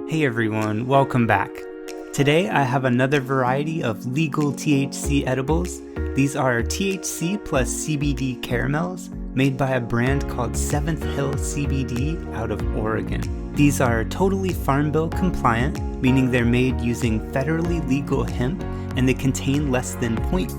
Hey everyone, welcome back. Today I have another variety of legal THC edibles. These are THC plus CBD caramels made by a brand called Seventh Hill CBD out of Oregon. These are totally Farm Bill compliant, meaning they're made using federally legal hemp and they contain less than 0.3%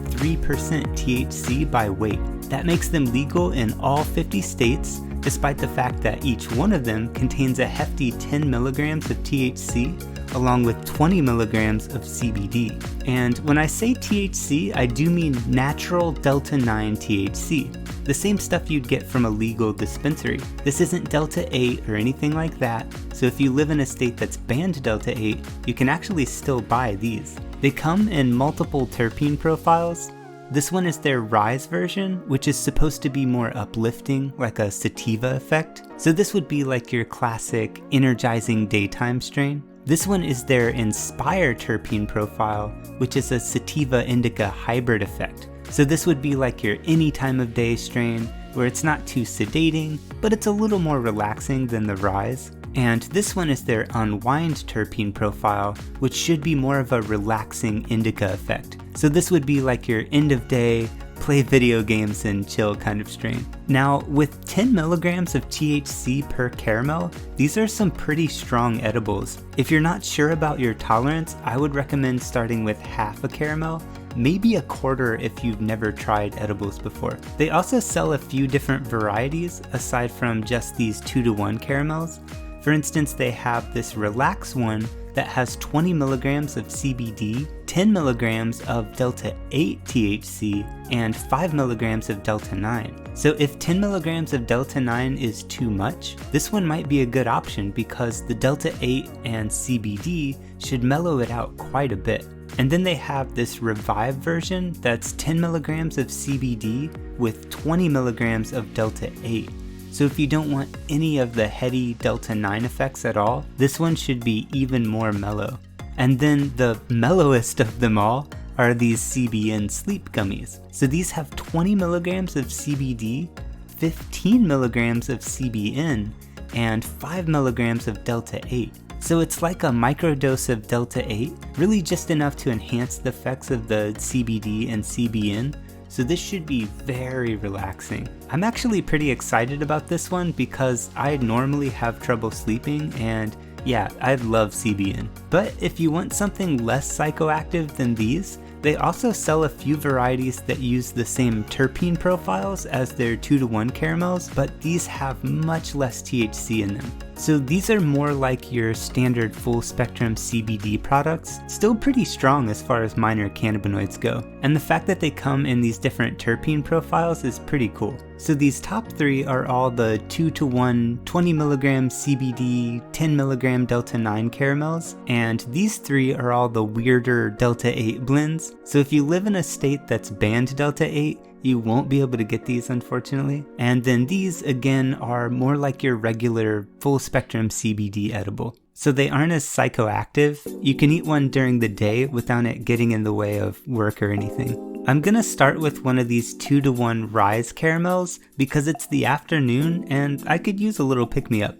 THC by weight. That makes them legal in all 50 states, despite the fact that each one of them contains a hefty 10 milligrams of THC along with 20 milligrams of CBD. And when I say THC, I do mean natural delta-9 THC, the same stuff you'd get from a legal dispensary. This isn't delta-8 or anything like that, so if you live in a state that's banned delta-8, you can actually still buy these. They come in multiple terpene profiles. This one is their Rise version, which is supposed to be more uplifting, like a sativa effect. So this would be like your classic energizing daytime strain. This one is their Inspire terpene profile, which is a sativa indica hybrid effect. So this would be like your any time of day strain, where it's not too sedating, but it's a little more relaxing than the Rise. And this one is their Unwind terpene profile, which should be more of a relaxing indica effect. So this would be like your end of day, play video games and chill kind of strain. Now, with 10 milligrams of THC per caramel, these are some pretty strong edibles. If you're not sure about your tolerance, I would recommend starting with half a caramel, maybe a quarter if you've never tried edibles before. They also sell a few different varieties aside from just these 2-to-1 caramels. For instance, they have this Relax one that has 20 milligrams of CBD, 10 milligrams of delta-8 THC, and 5 milligrams of delta-9. So if 10 milligrams of delta-9 is too much, this one might be a good option because the delta-8 and CBD should mellow it out quite a bit. And then they have this Revive version that's 10 milligrams of CBD with 20 milligrams of delta-8. So if you don't want any of the heady delta-9 effects at all, this one should be even more mellow. And then the mellowest of them all are these CBN sleep gummies. So these have 20 milligrams of CBD, 15 milligrams of CBN, and 5 milligrams of delta-8. So it's like a microdose of delta-8, really just enough to enhance the effects of the CBD and CBN. So this should be very relaxing. I'm actually pretty excited about this one because I normally have trouble sleeping and yeah, I love CBN. But if you want something less psychoactive than these, they also sell a few varieties that use the same terpene profiles as their 2-to-1 caramels, but these have much less THC in them. So these are more like your standard full spectrum CBD products, still pretty strong as far as minor cannabinoids go. And the fact that they come in these different terpene profiles is pretty cool. So these top three are all the 2-to-1 20 milligram CBD, 10 milligram delta-9 caramels, and these three are all the weirder delta-8 blends. So if you live in a state that's banned delta-8, you won't be able to get these, unfortunately. And then these, again, are more like your regular full spectrum CBD edible. So they aren't as psychoactive. You can eat one during the day without it getting in the way of work or anything. I'm gonna start with one of these 2-to-1 Rise caramels because it's the afternoon and I could use a little pick-me-up.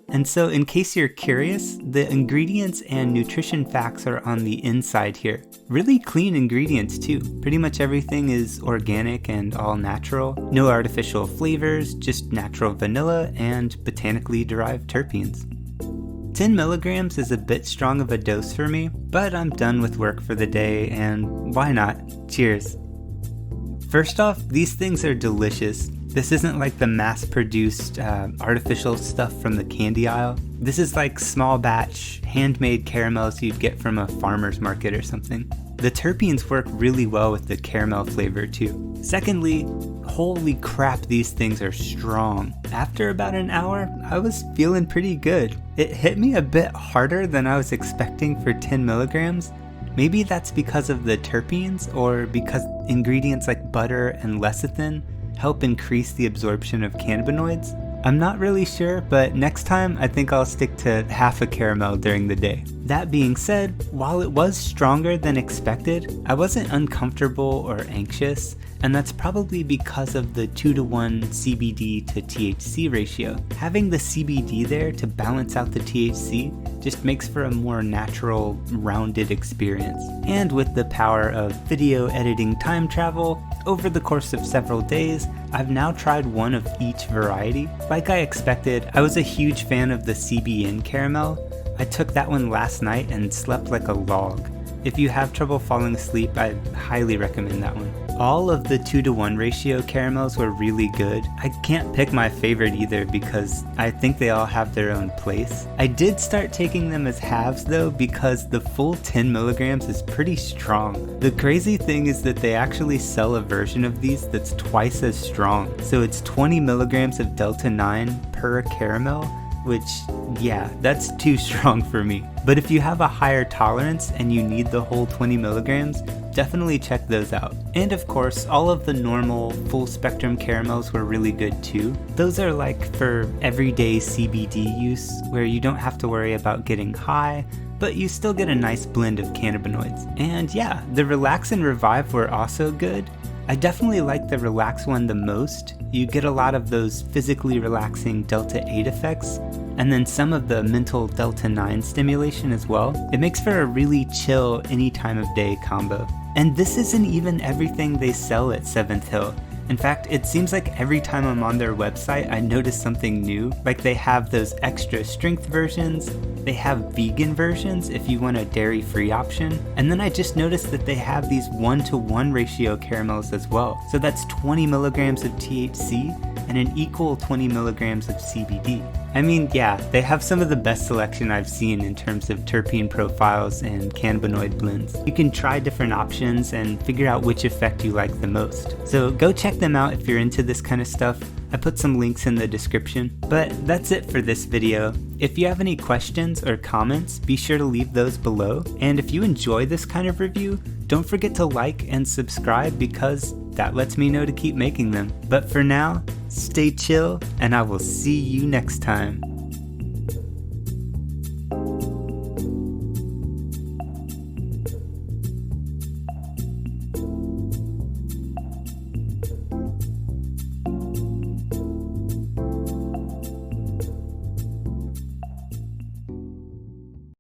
And so in case you're curious, the ingredients and nutrition facts are on the inside here. Really clean ingredients too. Pretty much everything is organic and all natural. No artificial flavors, just natural vanilla and botanically derived terpenes. 10 milligrams is a bit strong of a dose for me, but I'm done with work for the day and why not? Cheers. First off, these things are delicious. This isn't like the mass-produced artificial stuff from the candy aisle. This is like small batch, handmade caramels you'd get from a farmer's market or something. The terpenes work really well with the caramel flavor too. Secondly, holy crap, these things are strong. After about an hour, I was feeling pretty good. It hit me a bit harder than I was expecting for 10 milligrams. Maybe that's because of the terpenes or because ingredients like butter and lecithin help increase the absorption of cannabinoids. I'm not really sure, but next time I think I'll stick to half a caramel during the day. That being said, while it was stronger than expected, I wasn't uncomfortable or anxious, and that's probably because of the 2-to-1 CBD to THC ratio. Having the CBD there to balance out the THC just makes for a more natural, rounded experience. And with the power of video editing time travel, over the course of several days, I've now tried one of each variety. Like I expected, I was a huge fan of the CBN caramel. I took that one last night and slept like a log. If you have trouble falling asleep, I highly recommend that one. All of the 2-to-1 ratio caramels were really good. I can't pick my favorite either because I think they all have their own place. I did start taking them as halves though because the full 10 milligrams is pretty strong. The crazy thing is that they actually sell a version of these that's twice as strong. So it's 20 milligrams of delta-9 per caramel, which, yeah, that's too strong for me. But if you have a higher tolerance and you need the whole 20 milligrams, definitely check those out. And of course, all of the normal full spectrum caramels were really good too. Those are like for everyday CBD use, where you don't have to worry about getting high, but you still get a nice blend of cannabinoids. And yeah, the Relax and Revive were also good. I definitely like the Relax one the most. You get a lot of those physically relaxing delta-8 effects, and then some of the mental delta-9 stimulation as well. It makes for a really chill any time of day combo. And this isn't even everything they sell at 7th Hill. In fact, it seems like every time I'm on their website, I notice something new. Like they have those extra strength versions, they have vegan versions if you want a dairy-free option, and then I just noticed that they have these 1-to-1 ratio caramels as well. So that's 20 milligrams of THC and an equal 20 milligrams of CBD. I mean, yeah, they have some of the best selection I've seen in terms of terpene profiles and cannabinoid blends. You can try different options and figure out which effect you like the most. So go check them out if you're into this kind of stuff. I put some links in the description. But that's it for this video. If you have any questions or comments, be sure to leave those below. And if you enjoy this kind of review, don't forget to like and subscribe because that lets me know to keep making them. But for now, stay chill, and I will see you next time.